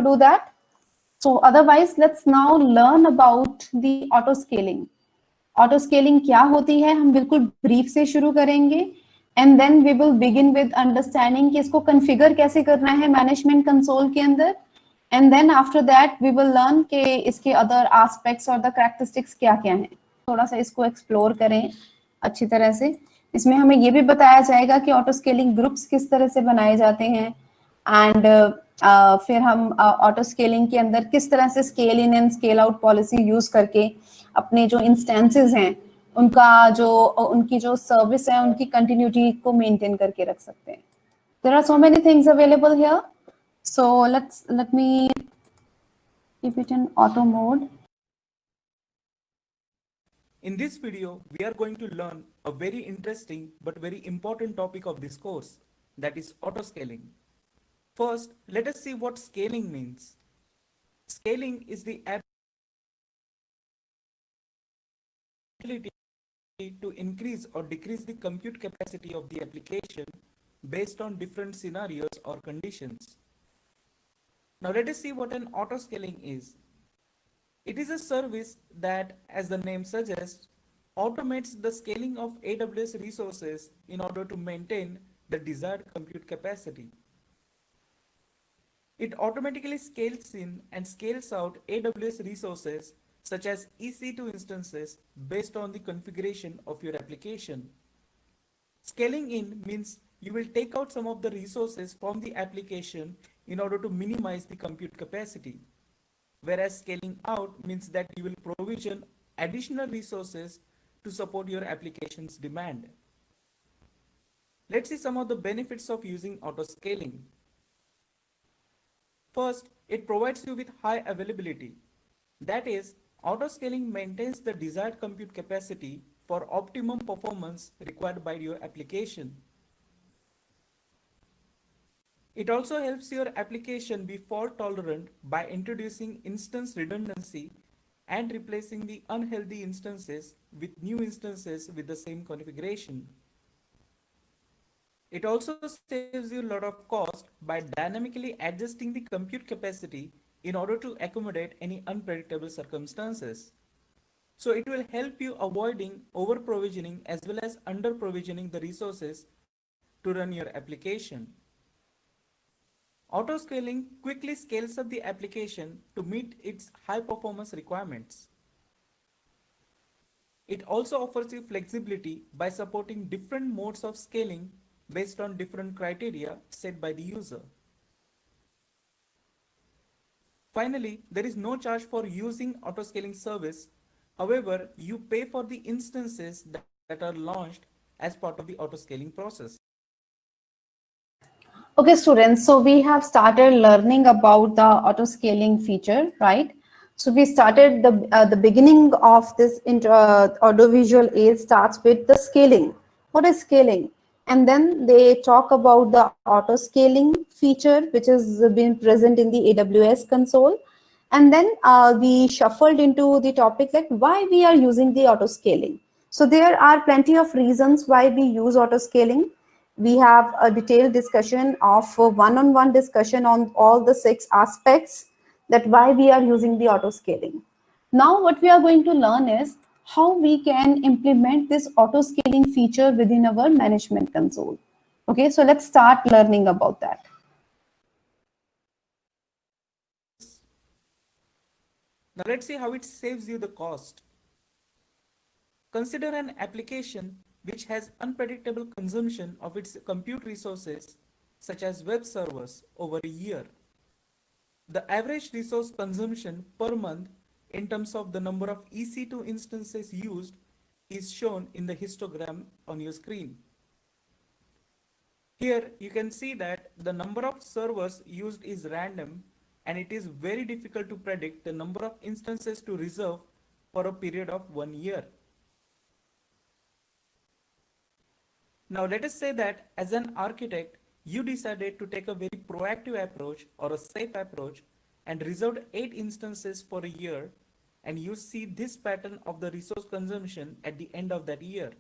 do that? So otherwise, let's now learn about the auto scaling. Auto scaling क्या होती है हम बिल्कुल ब्रीफ से शुरू करेंगे and then we will begin with understanding कि इसको कॉन्फ़िगर कैसे करना है मैनेजमेंट कंसोल के अंदर and then after that we will learn कि इसके अदर एस्पेक्ट्स और द कैरेक्टरिस्टिक्स क्या क्या हैं. थोड़ा सा इसको एक्सप्लोर करें अच्छी तरह से. इसमें हमें ये भी बताया जाएगा कि ऑटो स्केलिंग ग्रुप्स किस तरह से बनाए जाते हैं एंड फिर हम ऑटो स्केलिंग के अंदर किस तरह से scale in and scale out policy use करके अपने जो इंस्टेंसेस हैं उनका जो उनकी जो सर्विस है उनकी कंटिन्यूटी को मेंटेन करके रख सकते हैं. There are so many things available here, so let me keep it in auto mode. In this video, we are going to learn a very interesting but very important topic of this course, that is autoscaling. First, let us see what scaling means. Scaling is the ability to increase or decrease the compute capacity of the application based on different scenarios or conditions. Now let us see what an autoscaling is. It is a service that, as the name suggests, automates the scaling of AWS resources in order to maintain the desired compute capacity. It automatically scales in and scales out AWS resources such as EC2 instances based on the configuration of your application. Scaling in means you will take out some of the resources from the application in order to minimize the compute capacity. Whereas scaling out means that you will provision additional resources to support your application's demand. Let's see some of the benefits of using autoscaling. First, it provides you with high availability. That is, autoscaling maintains the desired compute capacity for optimum performance required by your application. It also helps your application be fault tolerant by introducing instance redundancy and replacing the unhealthy instances with new instances with the same configuration. It also saves you a lot of cost by dynamically adjusting the compute capacity in order to accommodate any unpredictable circumstances. So it will help you avoiding over provisioning as well as under provisioning the resources to run your application. Autoscaling quickly scales up the application to meet its high performance requirements. It also offers you flexibility by supporting different modes of scaling based on different criteria set by the user. Finally, there is no charge for using autoscaling service. However, you pay for the instances that are launched as part of the autoscaling process. Okay, students, so we have started learning about the auto scaling feature, right? So we started the beginning of this audiovisual aid starts with the scaling. What is scaling? And then they talk about the auto scaling feature, which has been present in the AWS console. And then we shuffled into the topic like why we are using the auto scaling. So there are plenty of reasons why we use auto scaling. We have a detailed discussion of one-on-one discussion on all the 6 aspects that why we are using the auto scaling. Now what we are going to learn is how we can implement this auto scaling feature within our management console. Okay, so let's start learning about that. Now let's see how it saves you the cost. Consider an application which has unpredictable consumption of its compute resources, such as web servers, over a year. The average resource consumption per month in terms of the number of EC2 instances used is shown in the histogram on your screen. Here you can see that the number of servers used is random and it is very difficult to predict the number of instances to reserve for a period of 1 year. Now let us say that as an architect, you decided to take a very proactive approach or a safe approach and reserved 8 instances for a year, and you see this pattern of the resource consumption at the end of that year.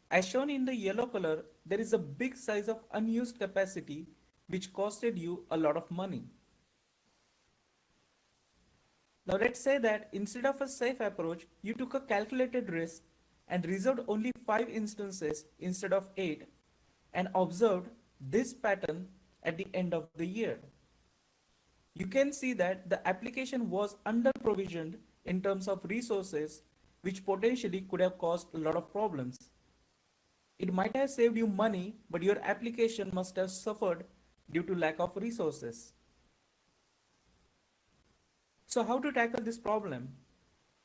As shown in the yellow color, there is a big size of unused capacity which costed you a lot of money. Now let's say that instead of a safe approach, you took a calculated risk and reserved only 5 instances instead of 8 and observed this pattern at the end of the year. You can see that the application was under provisioned in terms of resources, which potentially could have caused a lot of problems. It might have saved you money, but your application must have suffered due to lack of resources. So how to tackle this problem?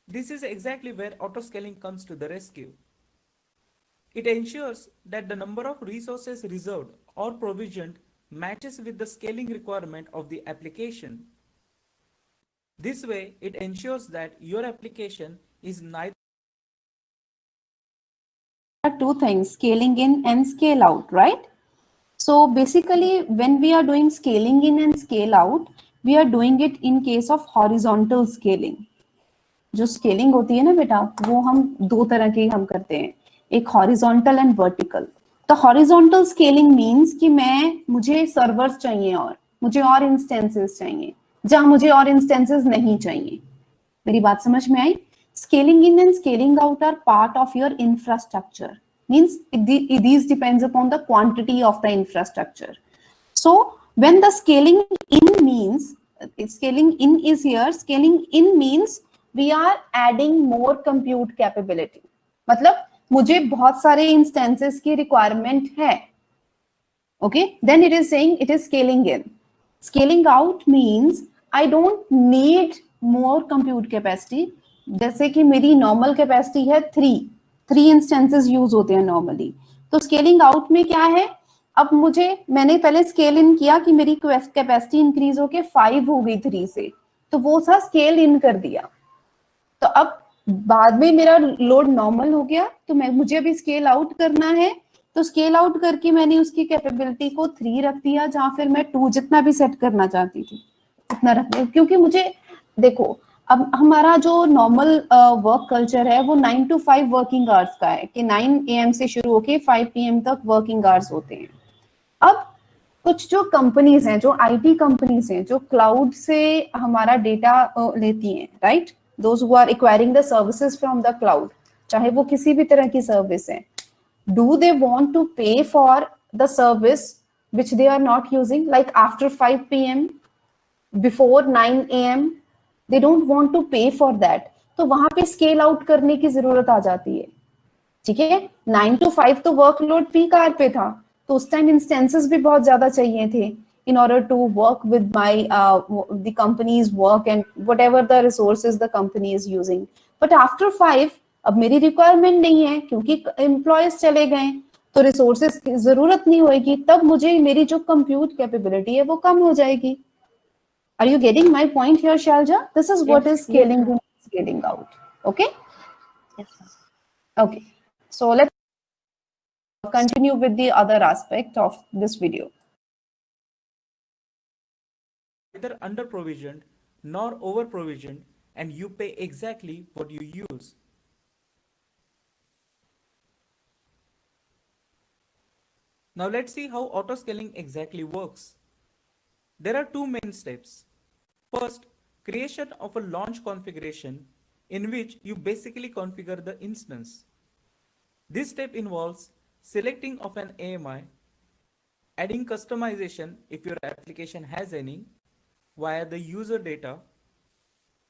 This is exactly where autoscaling comes to the rescue. It ensures that the number of resources reserved or provisioned matches with the scaling requirement of the application. This way, it ensures that your application is neither two things, scaling in and scale out, right? So basically, when we are doing scaling in and scale out, we are doing it in case of horizontal scaling. जो scaling होती है ना बेटा, वो हम दो तरह की हम करते हैं, एक हॉरिजॉन्टल एंड वर्टिकल. तो हॉरिजॉन्टल स्केलिंग मींस कि मुझे सर्वर्स चाहिए और मुझे और इंस्टेंसेस चाहिए जहां मुझे और इंस्टेंसेस नहीं चाहिए. मेरी बात समझ में आई? Scaling in and scaling out are part of your infrastructure. Means these depends upon the quantity of the infrastructure. So when the scaling in means, scaling in is here, scaling in means we are adding more compute capability. मतलब मुझे बहुत सारे instances की requirement है. Okay, then it is saying it is scaling in. Scaling out means I don't need more compute capacity. जैसे कि मेरी normal capacity है 3 इंस्टेंसेस यूज होते हैं नॉर्मली. तो स्केलिंग आउट में क्या है, अब मैंने पहले स्केल इन किया कि मेरी कैपेसिटी इंक्रीज होके 5 हो गई 3 से, तो वो सा स्केल इन कर दिया. तो अब बाद में मेरा लोड नॉर्मल हो गया, तो मुझे अभी स्केल आउट करना है, तो स्केल आउट करके मैंने उसकी कैपेबिलिटी को 3 रख दिया, जहां फिर मैं 2 जितना भी सेट करना चाहती थी उतना रख दिया. क्योंकि मुझे देखो, अब हमारा जो नॉर्मल वर्क कल्चर है वो 9 to 5 वर्किंग आवर्स का है कि 9 AM से शुरू होके 5 PM तक वर्किंग आवर्स होते हैं. अब कुछ जो कंपनीज हैं, जो आईटी कंपनीज हैं, जो क्लाउड से हमारा डेटा लेती हैं, right, those who are acquiring the services from the cloud, चाहे वो किसी भी तरह की सर्विस है, do they want to pay for the service which they are not using, like after 5 PM, before 9 AM, they don't want to pay for that. तो वहां पे स्केल आउट करने की जरूरत आ जाती है. ठीक है, 9 to 5 तो वर्कलोड पीक आवर पे था, तो उस टाइम इंस्टेंसेस भी बहुत ज्यादा चाहिए थे in order to work with my the company's work and whatever the resources the company is using. But after 5 अब मेरी रिक्वायरमेंट नहीं है क्योंकि एम्प्लॉयज चले गए, तो रिसोर्सेज की जरूरत नहीं होगी, तब मुझे मेरी जो कंप्यूट कैपेबिलिटी है वो कम हो जाएगी. Are you getting my point here, Shalja? This is what is scaling in, scaling out. Okay? Yes, ma'am. Okay. So let's continue with the other aspect of this video. neither under provisioned nor over provisioned, and you pay exactly what you use. Now let's see how autoscaling exactly works. There are two main steps. First, creation of a launch configuration in which you basically configure the instance. This step involves selecting of an AMI, adding customization if your application has any via the user data,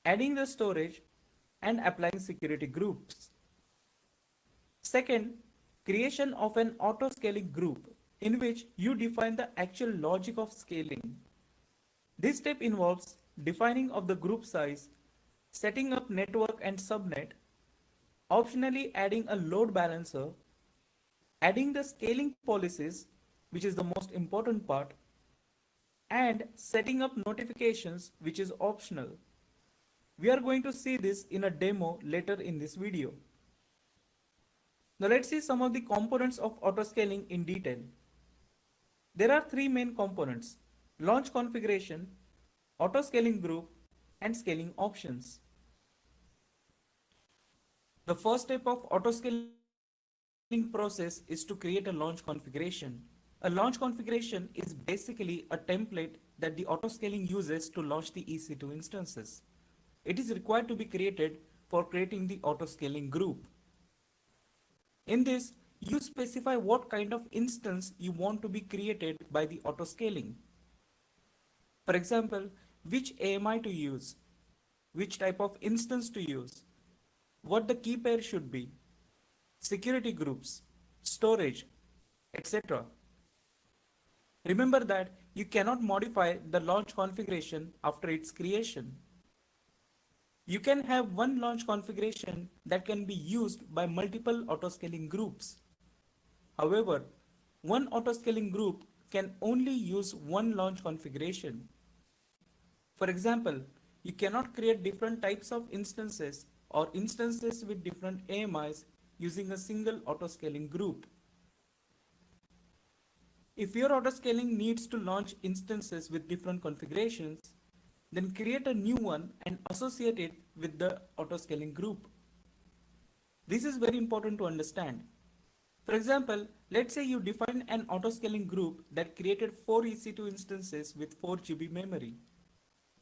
adding the storage, and applying security groups. Second, creation of an auto-scaling group in which you define the actual logic of scaling. This step involves defining of the group size, setting up network and subnet, optionally adding a load balancer, adding the scaling policies, which is the most important part, and setting up notifications, which is optional. We are going to see this in a demo later in this video. Now let's see some of the components of autoscaling in detail. There are three main components: launch configuration, autoscaling group, and scaling options. The first step of autoscaling process is to create a launch configuration. A launch configuration is basically a template that the autoscaling uses to launch the EC2 instances. it is required to be created for creating the autoscaling group. In this, you specify what kind of instance you want to be created by the autoscaling. For example, which AMI to use, which type of instance to use, what the key pair should be, security groups, storage, etc. Remember that you cannot modify the launch configuration after its creation. You can have one launch configuration that can be used by multiple autoscaling groups. However, one autoscaling group can only use one launch configuration. For example, you cannot create different types of instances or instances with different AMIs using a single autoscaling group. If your autoscaling needs to launch instances with different configurations, then create a new one and associate it with the autoscaling group. This is very important to understand. For example, let's say you define an autoscaling group that created 4 EC2 instances with 4 GB memory.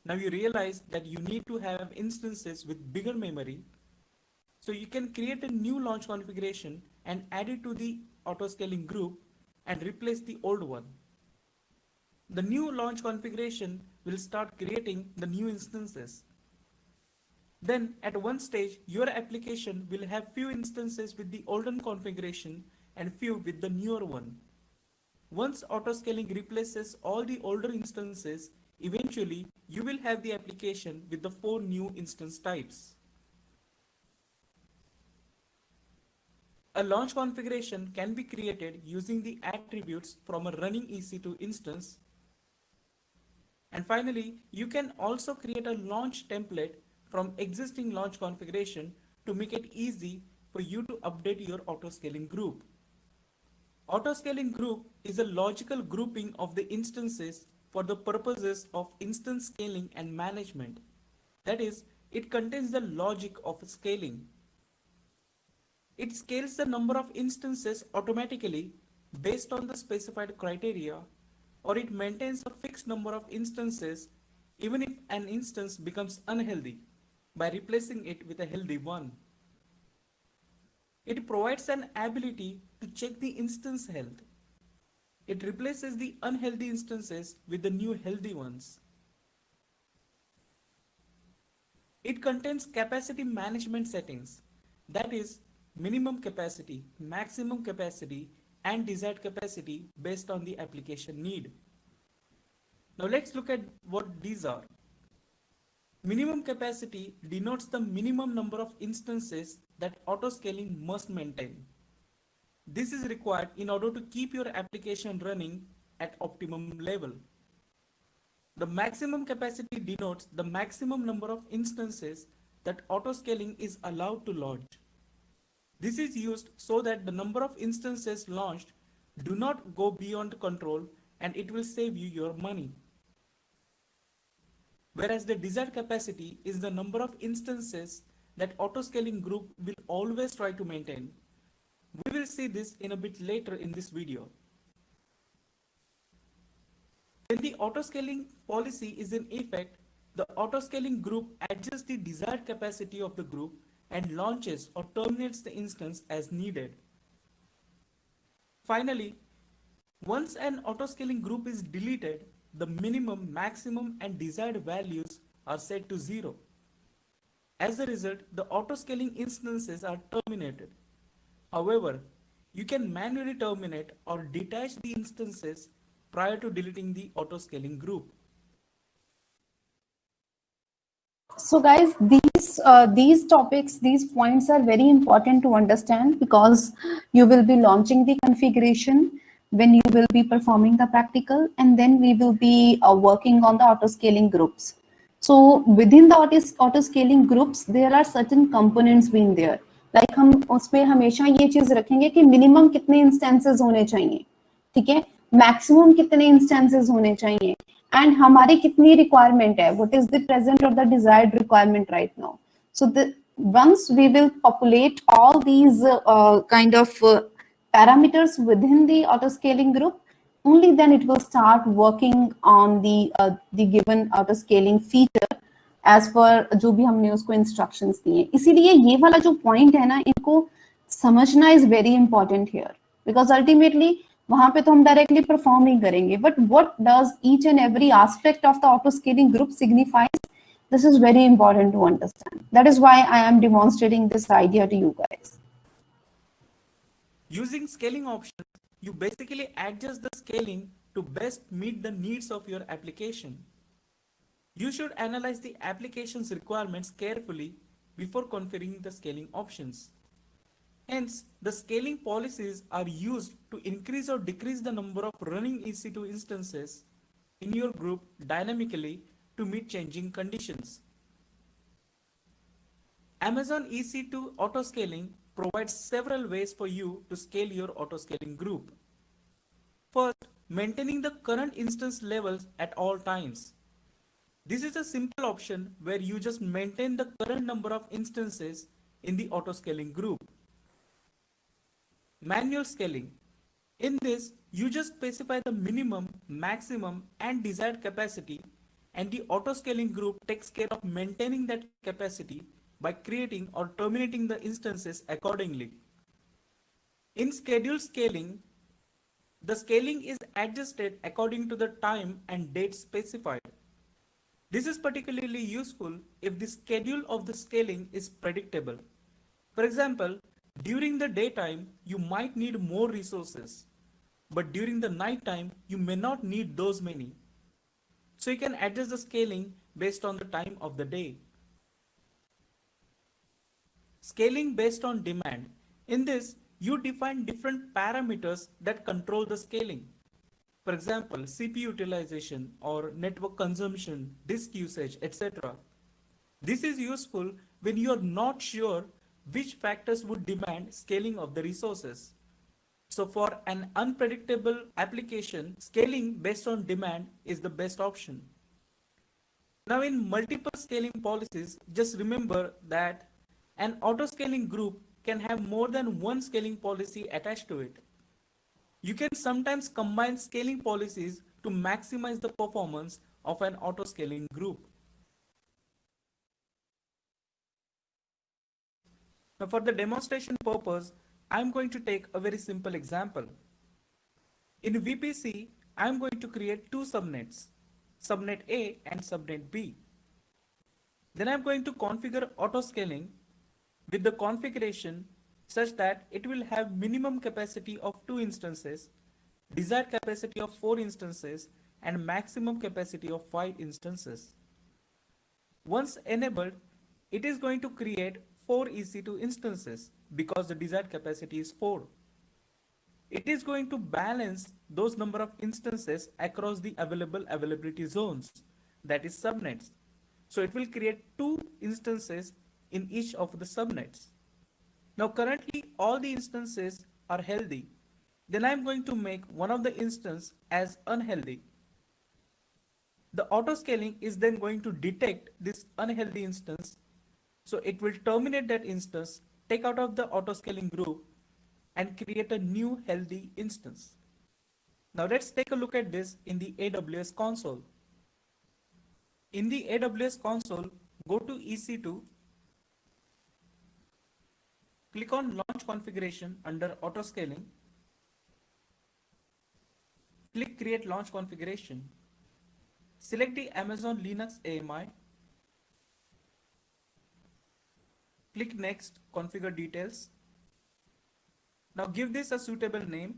Now you realize that you need to have instances with bigger memory. So you can create a new launch configuration and add it to the autoscaling group and replace the old one. The new launch configuration will start creating the new instances. Then at one stage, your application will have few instances with the older configuration and few with the newer one. Once autoscaling replaces all the older instances, eventually you will have the application with the 4 new instance types. A launch configuration can be created using the attributes from a running EC2 instance. And finally, you can also create a launch template from existing launch configuration to make it easy for you to update your autoscaling group. Autoscaling group is a logical grouping of the instances for the purposes of instance scaling and management. That is, it contains the logic of scaling. It scales the number of instances automatically based on the specified criteria, or it maintains a fixed number of instances even if an instance becomes unhealthy by replacing it with a healthy one. It provides an ability to check the instance health. It replaces the unhealthy instances with the new healthy ones. It contains capacity management settings, that is, minimum capacity, maximum capacity, and desired capacity based on the application need. Now let's look at what these are. Minimum capacity denotes the minimum number of instances that autoscaling must maintain. This is required in order to keep your application running at optimum level. The maximum capacity denotes the maximum number of instances that autoscaling is allowed to launch. This is used so that the number of instances launched do not go beyond control, and it will save you your money. Whereas the desired capacity is the number of instances that autoscaling group will always try to maintain. We will see this in a bit later in this video. When the autoscaling policy is in effect, the autoscaling group adjusts the desired capacity of the group and launches or terminates the instance as needed. Finally, once an autoscaling group is deleted, the minimum, maximum, and desired values are set to 0. As a result, the autoscaling instances are terminated. However, you can manually terminate or detach the instances prior to deleting the autoscaling group. So guys, these topics, these points are very important to understand, because you will be launching the configuration when you will be performing the practical, and then we will be working on the autoscaling groups. So within the autoscaling groups, there are certain components being there. Like हम उसमें हमेशा ये चीज रखेंगे कि minimum कितने instances होने चाहिए, ठीक है, मैक्सिमम कितने इंस्टेंसेस होने चाहिए, and हमारी कितनी requirement है, what is the present or the desired requirement right now. So once we will populate all these kind of parameters within the autoscaling group, only then it will start working on the given autoscaling feature as per जो भी हमने उसको instructions दिए। इसीलिए ये वाला जो point है ना, इनको समझना is very important here, because ultimately वहां पे तो हम डायरेक्टली परफॉर्म नहीं करेंगे, but what does each and every aspect of the auto scaling group signifies, this is very important to understand. That is why I am demonstrating this idea to you guys. Using scaling options, you basically adjust the scaling to best meet the needs of your application. You should analyze the application's requirements carefully before configuring the scaling options. Hence, the scaling policies are used to increase or decrease the number of running EC2 instances in your group dynamically to meet changing conditions. Amazon EC2 autoscaling provides several ways for you to scale your autoscaling group. First, maintaining the current instance levels at all times. This is a simple option where you just maintain the current number of instances in the autoscaling group. Manual scaling. In this, you just specify the minimum, maximum, and desired capacity, and the autoscaling group takes care of maintaining that capacity by creating or terminating the instances accordingly. In schedule scaling, the scaling is adjusted according to the time and date specified. This is particularly useful if the schedule of the scaling is predictable. For example, during the daytime, you might need more resources, but during the night time, you may not need those many. So you can adjust the scaling based on the time of the day. Scaling based on demand. In this, you define different parameters that control the scaling. For example, CPU utilization or network consumption, disk usage, etc. This is useful when you are not sure which factors would demand scaling of the resources. So for an unpredictable application, scaling based on demand is the best option. Now in multiple scaling policies, just remember that an auto-scaling group can have more than one scaling policy attached to it. You can sometimes combine scaling policies to maximize the performance of an auto-scaling group. Now for the demonstration purpose, I'm going to take a very simple example. In VPC, I'm going to create two subnets, subnet A and subnet B. Then I'm going to configure auto-scaling with the configuration such that it will have minimum capacity of 2 instances, desired capacity of 4 instances, and maximum capacity of 5 instances. Once enabled, it is going to create 4 EC2 instances because the desired capacity is 4. It is going to balance those number of instances across the available availability zones, that is subnets. So it will create 2 instances in each of the subnets. Now currently all the instances are healthy. Then I'm going to make one of the instance as unhealthy. The auto scaling is then going to detect this unhealthy instance. So it will terminate that instance, take out of the auto scaling group, and create a new healthy instance. Now let's take a look at this in the AWS console. In the AWS console, go to EC2, click on launch configuration under auto scaling, click create launch configuration, select the Amazon Linux AMI, click next, configure details. Now give this a suitable name.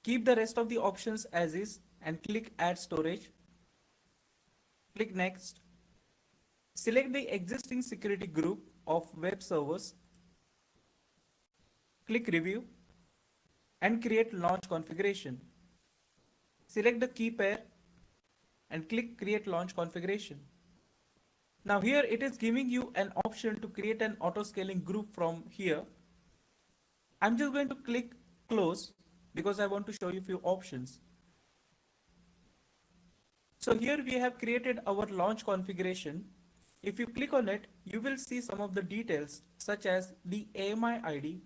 Keep the rest of the options as is and click add storage. Click next. Select the existing security group of web servers. Click review and create launch configuration. Select the key pair and click create launch configuration. Now here it is giving you an option to create an auto scaling group from here. I'm just going to click close because I want to show you a few options. So here we have created our launch configuration. If you click on it, you will see some of the details such as the AMI ID,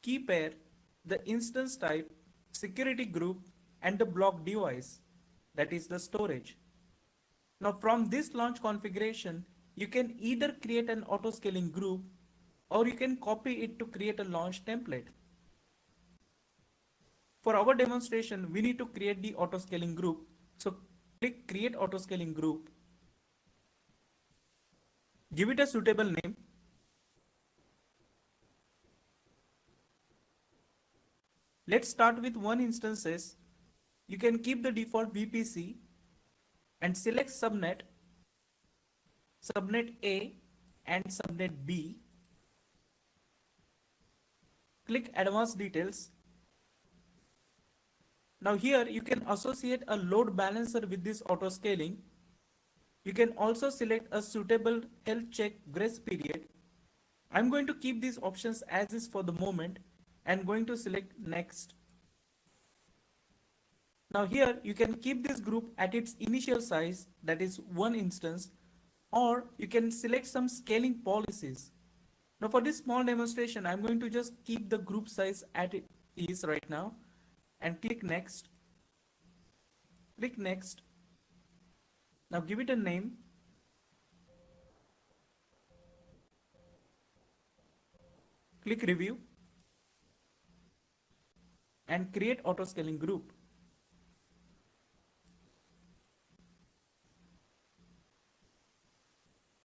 key pair, the instance type, security group, and the block device, that is the storage. Now from this launch configuration, you can either create an auto-scaling group or you can copy it to create a launch template. For our demonstration, we need to create the auto-scaling group. So click create auto-scaling group. Give it a suitable name. Let's start with one instances. You can keep the default VPC and select subnet, subnet A and subnet B. Click advanced details. Now here you can associate a load balancer with this auto scaling. You can also select a suitable health check grace period. I'm going to keep these options as is for the moment and going to select next. Now here you can keep this group at its initial size, that is one instance, or you can select some scaling policies. Now for this small demonstration, I'm going to just keep the group size at it is right now and click next. Click next. Now give it a name. Click review and create auto scaling group.